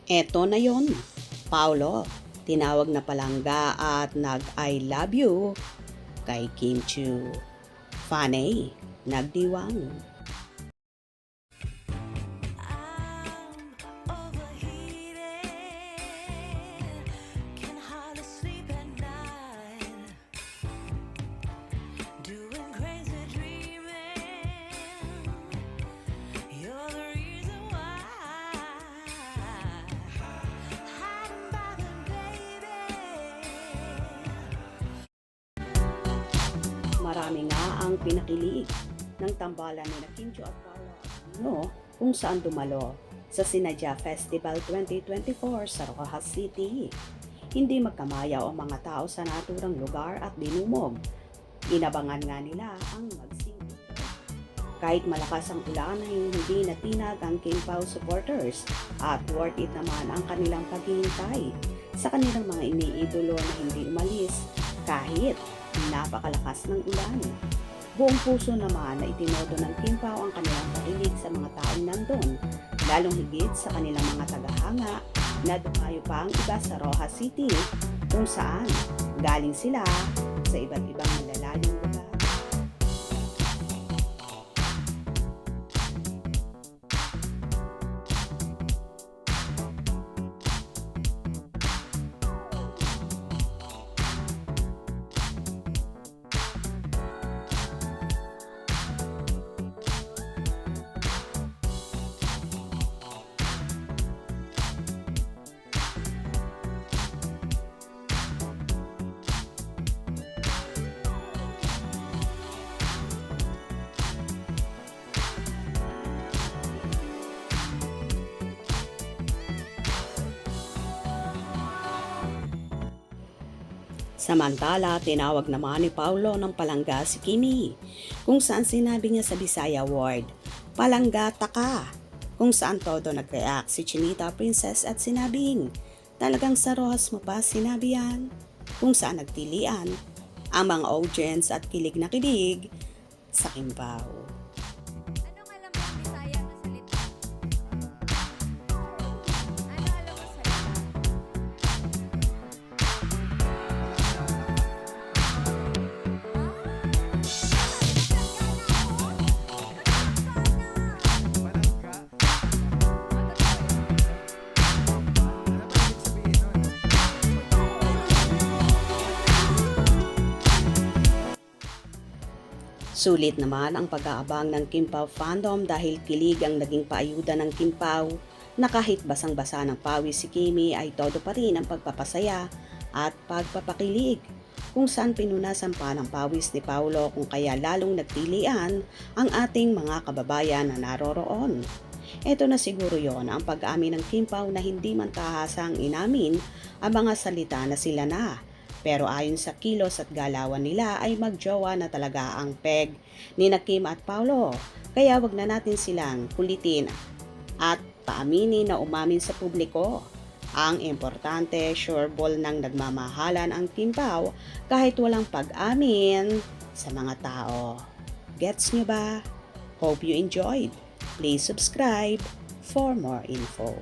Eto na yon, Paulo, tinawag na palangga at nag-I love you kay Kim Chu. Fanay, nagdiwang. Marami nga ang pinakilig ng tambalan ni Kim Chu at Paolo Aquino kung saan dumalo sa Sinadya Festival 2024 sa Rojas City. Hindi magkamaya ang mga tao sa naturang lugar at dinumog. Inabangan nga nila ang magsingin. Kahit malakas ang ulan ay hindi natinag ang Kim Pao supporters at worth it naman ang kanilang paghihintay sa kanilang mga iniidolo na hindi umalis kahit napakalakas ng ulan. Buong puso naman na itinodo ng Kim Pao ang kanilang pakilig sa mga taong nandun, lalong higit sa kanilang mga tagahanga na dumayo pa ang iba sa Rojas City kung saan galing sila sa iba't ibang malalayong lugar. Samantala, tinawag naman ni Paulo ng palangga si Kimi, kung saan sinabi niya sa Bisaya word, "Palangga taka," kung saan todo nag-react si Chinita Princess at sinabing, "Talagang sa Rojas mo pa sinabi yan?" Kung saan nagtilian ang mga audience at kilig na kilig sa Kim Pao. Anong alam mo Bisaya na salita? Ano alam mo salita? Sulit naman ang pag-aabang ng Kim Pao fandom dahil kilig ang naging paayuda ng Kim Pao na kahit basang-basa ng pawis si Kimi ay todo pa rin ang pagpapasaya at pagpapakilig kung saan pinunasan pa ng pawis ni Paulo kung kaya lalong nagtilian ang ating mga kababayan na naroroon. Ito na siguro yon ang pag-amin ng Kim Pao na hindi man tahasang inamin ang mga salita na sila na. Pero ayon sa kilos at galawan nila ay magjowa na talaga ang peg ni Kim at Paulo. Kaya wag na natin silang kulitin at paaminin na umamin sa publiko. Ang importante, sure ball nang nagmamahalan ang Kim Pao kahit walang pag-amin sa mga tao. Gets nyo ba? Hope you enjoyed. Please subscribe for more info.